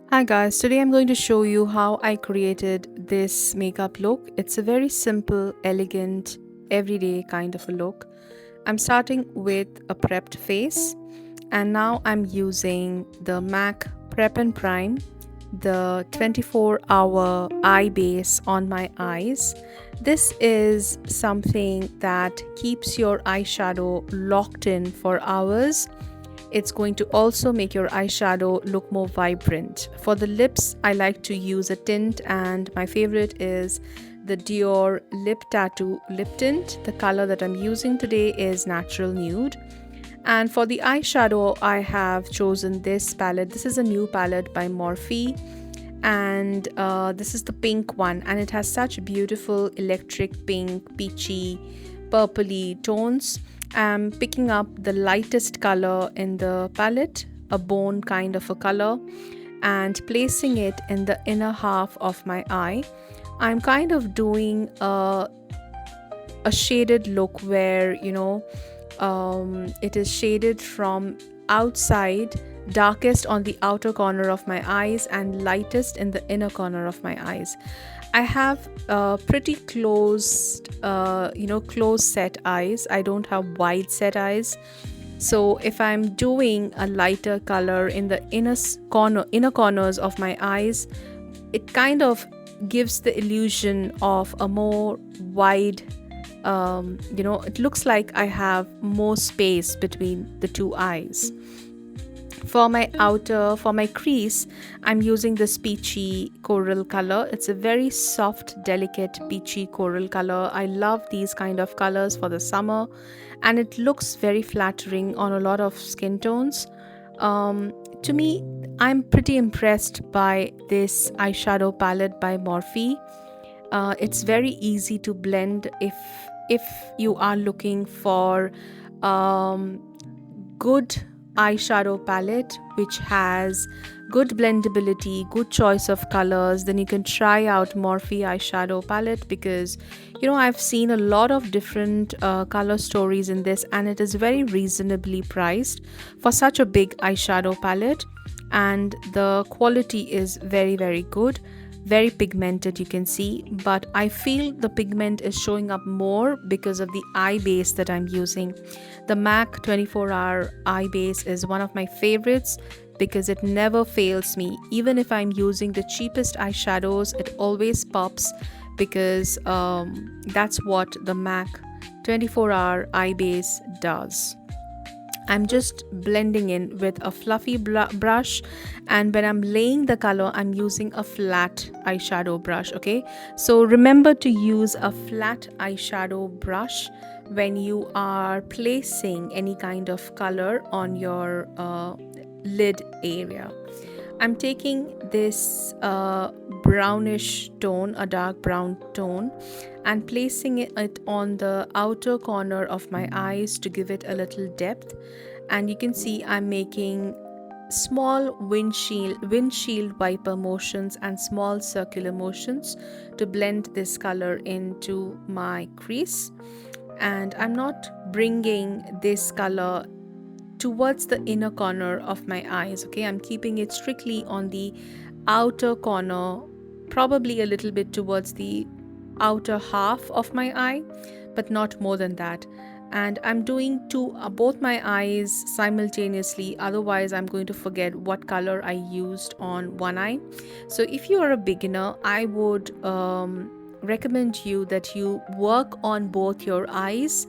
Hi guys, today I'm going to show you how I created this makeup look. It's a very simple, elegant, everyday kind of a look. I'm starting with a prepped face and now I'm using the MAC Prep and Prime, the 24-hour eye base on my eyes. This is something that keeps your eyeshadow locked in for hours. It's going to also make your eyeshadow look more vibrant. For the lips, I like to use a tint, and my favorite is the Dior Lip Tattoo Lip Tint. The color that I'm using today is Natural Nude. And for the eyeshadow, I have chosen this palette. This is a new palette by Morphe, and this is the pink one, and it has such beautiful electric pink, peachy, purpley tones. I'm picking up the lightest color in the palette, a bone kind of a color, and placing it in the inner half of my eye. I'm kind of doing a shaded look where it is shaded from outside, darkest on the outer corner of my eyes and lightest in the inner corner of my eyes. I have pretty close set eyes. I don't have wide set eyes. So if I'm doing a lighter color in the inner corners of my eyes, it kind of gives the illusion of a more wide, it looks like I have more space between the two eyes. For my crease, I'm using this peachy coral color. It's a very soft, delicate peachy coral color. I love these kind of colors for the summer, and it looks very flattering on a lot of skin tones. To me, I'm pretty impressed by this eyeshadow palette by Morphe. It's very easy to blend if you are looking for good eyeshadow palette which has good blendability, good choice of colors. Then you can try out Morphe eyeshadow palette, because I've seen a lot of different color stories in this, and it is very reasonably priced for such a big eyeshadow palette, and the quality is very, very good. Very pigmented, you can see, but I feel the pigment is showing up more because of the eye base that I'm using. The MAC 24-hour eye base is one of my favorites because it never fails me. Even if I'm using the cheapest eyeshadows, it always pops, because that's what the MAC 24-hour eye base does. I'm just blending in with a fluffy brush, and when I'm laying the color, I'm using a flat eyeshadow brush. Okay, so remember to use a flat eyeshadow brush when you are placing any kind of color on your lid area. I'm taking this brownish tone, a dark brown tone, and placing it on the outer corner of my eyes to give it a little depth. And you can see I'm making small windshield wiper motions and small circular motions to blend this color into my crease. And I'm not bringing this color towards the inner corner of my eyes. Okay, I'm keeping it strictly on the outer corner, probably a little bit towards the outer half of my eye, but not more than that. And I'm doing both my eyes simultaneously, otherwise I'm going to forget what color I used on one eye. So if you are a beginner, I would recommend you that you work on both your eyes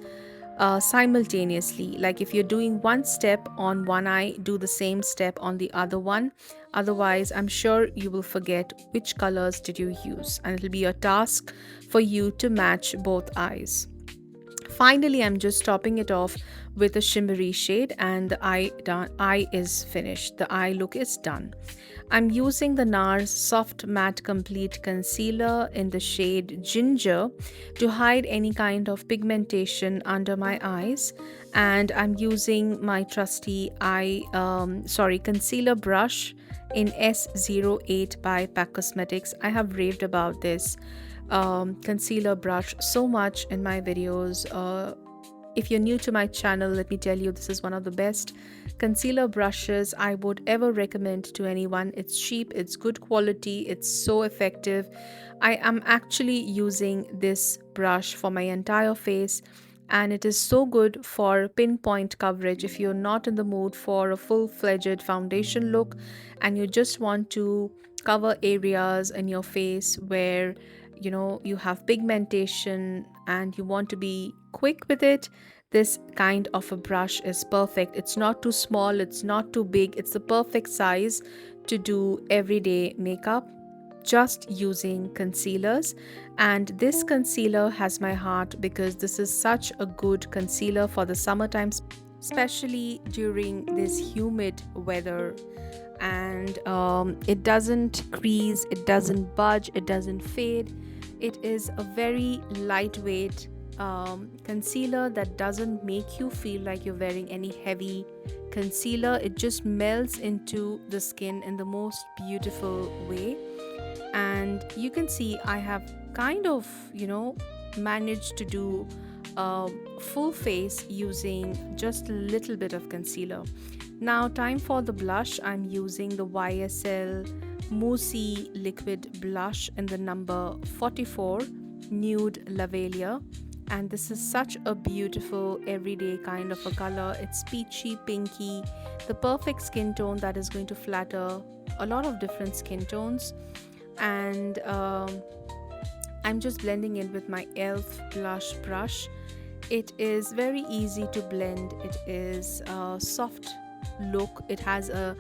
simultaneously. Like if you're doing one step on one eye, do the same step on the other one. Otherwise, I'm sure you will forget which colors did you use, and it'll be a task for you to match both eyes. Finally, I'm just topping it off with a shimmery shade, and the eye is finished. The eye look is done. I'm using the Nars Soft Matte Complete Concealer in the shade Ginger to hide any kind of pigmentation under my eyes, and I'm using my trusty concealer brush in S08 by PAC Cosmetics. I have raved about this concealer brush so much in my videos. If you're new to my channel, let me tell you, this is one of the best concealer brushes I would ever recommend to anyone. It's cheap, it's good quality, it's so effective. I am actually using this brush for my entire face, and it is so good for pinpoint coverage. If you're not in the mood for a full-fledged foundation look and you just want to cover areas in your face where you have pigmentation and you want to be quick with it, this kind of a brush is perfect. It's not too small, it's not too big, it's the perfect size to do everyday makeup just using concealers. And this concealer has my heart because this is such a good concealer for the summertime, especially during this humid weather. And it doesn't crease, it doesn't budge, it doesn't fade. It is a very lightweight concealer that doesn't make you feel like you're wearing any heavy concealer. It just melts into the skin in the most beautiful way. And you can see I have kind of managed to do a full face using just a little bit of concealer. Now time for the blush. I'm using the YSL Moussey liquid blush in the number 44 Nude Lavalliar, and this is such a beautiful everyday kind of a color. It's peachy pinky, the perfect skin tone that is going to flatter a lot of different skin tones. And I'm just blending it with my e.l.f. blush brush. It is very easy to blend. It is a soft look. It has a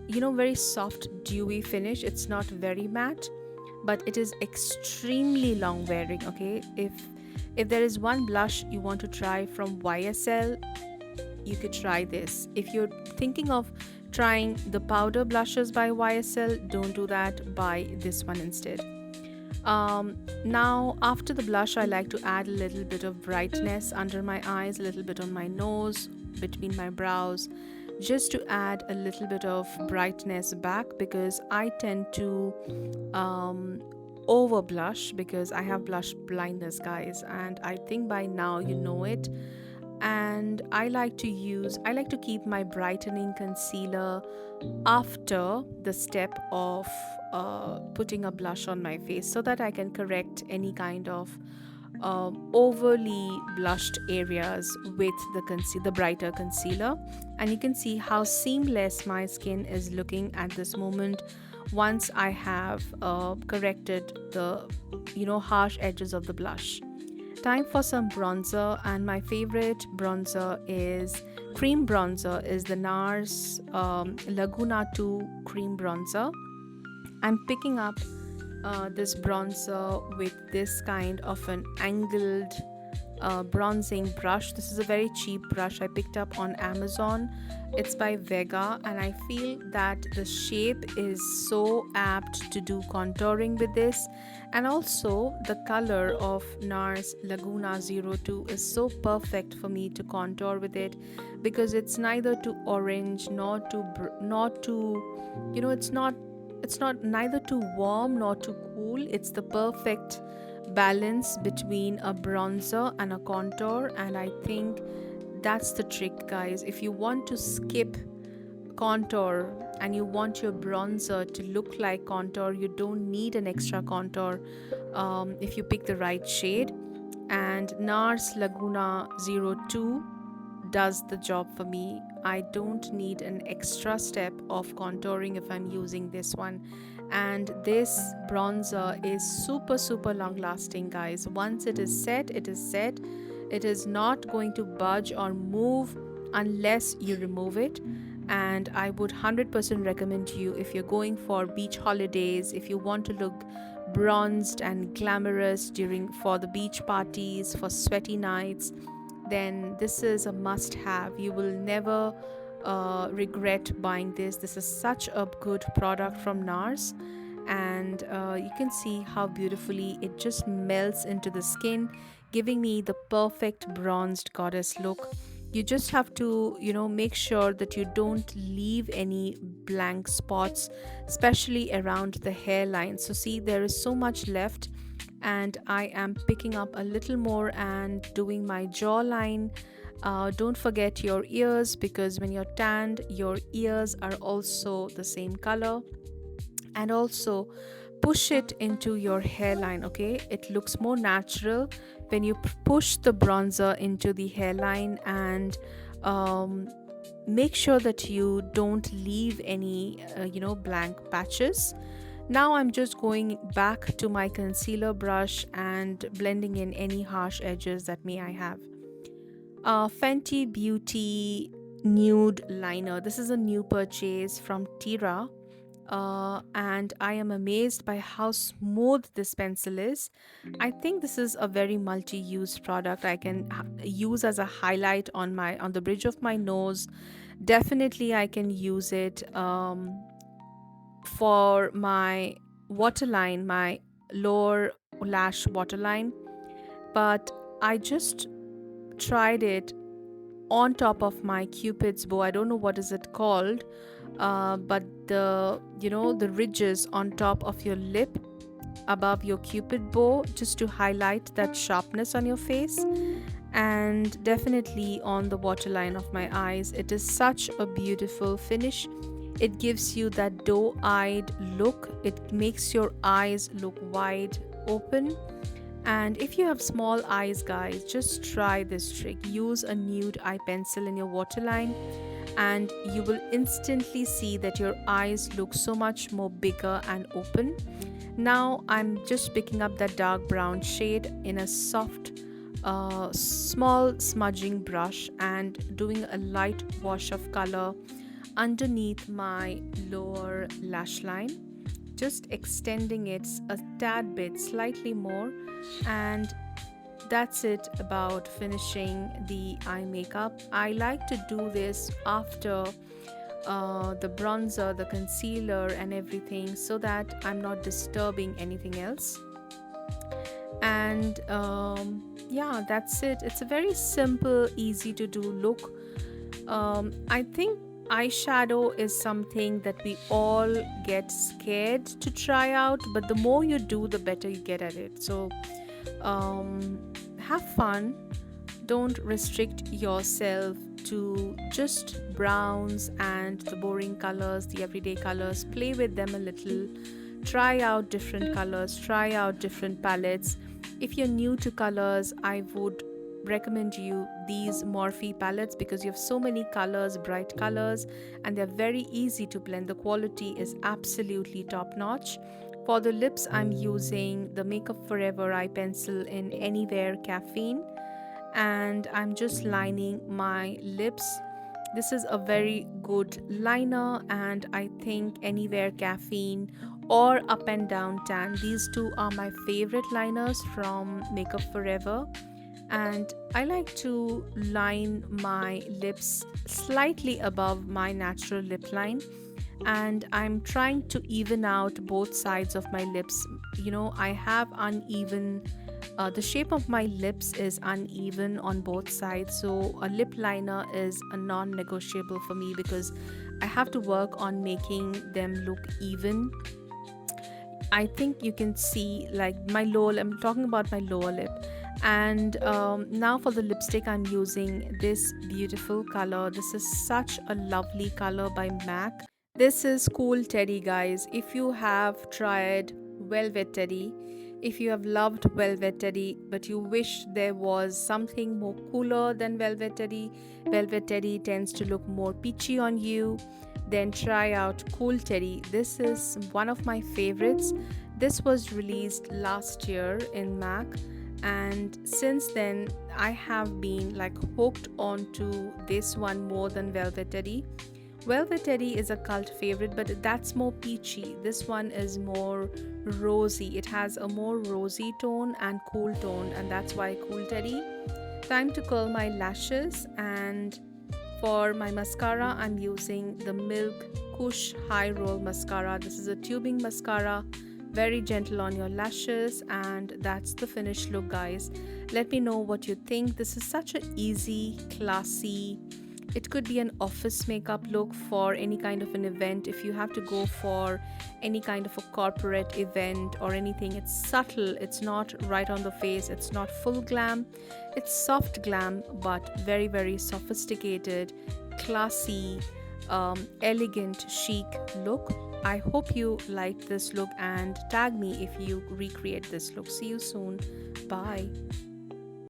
very soft dewy finish. It's not very matte, but it is extremely long wearing. Okay, if there is one blush you want to try from YSL, you could try this. If you're thinking of trying the powder blushes by YSL, don't do that, buy this one instead. Now after the blush, I like to add a little bit of brightness under my eyes, a little bit on my nose, between my brows, just to add a little bit of brightness back, because I tend to over blush because I have blush blindness, guys, and I think by now you know it. And I like to keep my brightening concealer after the step of putting a blush on my face, so that I can correct any kind of overly blushed areas with the brighter concealer. And you can see how seamless my skin is looking at this moment once I have corrected the harsh edges of the blush. Time for some bronzer, and my favorite bronzer is cream bronzer, is the Nars Laguna 2 cream bronzer. I'm picking up this bronzer with this kind of an angled bronzing brush. This is a very cheap brush I picked up on Amazon. It's by Vega, and I feel that the shape is so apt to do contouring with this. And also the color of Nars Laguna 02 is so perfect for me to contour with it, because it's neither too orange nor too it's not neither too warm nor too cool. It's the perfect balance between a bronzer and a contour, and I think that's the trick, guys. If you want to skip contour and you want your bronzer to look like contour, you don't need an extra contour if you pick the right shade. And Nars Laguna 02 does the job for me. I don't need an extra step of contouring if I'm using this one. And this bronzer is super long lasting, guys. Once it is set, it is set. It is not going to budge or move unless you remove it. And I would 100% recommend you, if you're going for beach holidays, if you want to look bronzed and glamorous for the beach parties, for sweaty nights, then this is a must have. You will never regret buying this. This is such a good product from Nars, and you can see how beautifully it just melts into the skin, giving me the perfect bronzed goddess look. You just have to make sure that you don't leave any blank spots, especially around the hairline. So see, there is so much left, and I am picking up a little more and doing my jawline Don't forget your ears, because when you're tanned, your ears are also the same color. And also push it into your hairline. Okay, it looks more natural when you push the bronzer into the hairline, and um, make sure that you don't leave any blank patches. Now I'm just going back to my concealer brush and blending in any harsh edges that may I have. Fenty Beauty Nude Liner. This is a new purchase from Tira, and I am amazed by how smooth this pencil is. I think this is a very multi-use product. I can use as a highlight on the bridge of my nose. Definitely, I can use it for my waterline, my lower lash waterline. But I just tried it on top of my cupid's bow. I don't know what is it called, but the ridges on top of your lip above your cupid bow, just to highlight that sharpness on your face, and definitely on the waterline of my eyes. It is such a beautiful finish. It gives you that doe-eyed look. It makes your eyes look wide open. And if you have small eyes, guys, just try this trick. Use a nude eye pencil in your waterline, and you will instantly see that your eyes look so much more bigger and open. Now I'm just picking up that dark brown shade in a soft, small smudging brush and doing a light wash of color underneath my lower lash line, just extending it a tad bit, slightly more, and that's it about finishing the eye makeup. I like to do this after the bronzer, the concealer, and everything, so that I'm not disturbing anything else. And yeah, that's it. It's a very simple, easy to do look. I think eyeshadow is something that we all get scared to try out, but the more you do, the better you get at it. So have fun. Don't restrict yourself to just browns and the boring colors, the everyday colors. Play with them a little. Try out different colors, try out different palettes. If you're new to colors, I would recommend you these Morphe palettes, because you have so many colors, bright colors, and they're very easy to blend. The quality is absolutely top notch. For the lips, I'm using the Makeup Forever eye pencil in Anywhere Caffeine, and I'm just lining my lips. This is a very good liner, and I think Anywhere Caffeine or Up and Down Tan, these two are my favorite liners from Makeup Forever. And I like to line my lips slightly above my natural lip line, and I'm trying to even out both sides of my lips. I have uneven, the shape of my lips is uneven on both sides, so a lip liner is a non-negotiable for me, because I have to work on making them look even. I think you can see, like, I'm talking about my lower lip. And now for the lipstick, I'm using this beautiful color. This is such a lovely color by MAC. This is Cool Teddy, guys. If you have tried Velvet Teddy, if you have loved Velvet Teddy, but you wish there was something more cooler than Velvet Teddy tends to look more peachy on you, then try out Cool Teddy. This is one of my favorites. This was released last year in MAC, and since then I have been like hooked onto this one more than Velvet Teddy. Velvet Teddy is a cult favorite, but that's more peachy. This one is more rosy. It has a more rosy tone and cool tone, and that's why Cool Teddy. Time to curl my lashes, and for my mascara, I'm using the Milk Kush High Roll Mascara. This is a tubing mascara, very gentle on your lashes, and that's the finished look, guys. Let me know what you think. This is such an easy, classy, It could be an office makeup look for any kind of an event. If you have to go for any kind of a corporate event or anything, it's subtle, it's not right on the face, it's not full glam, it's soft glam, but very, very sophisticated, classy, elegant, chic look. I hope you liked this look and tag me if you recreate this look. See you soon. Bye.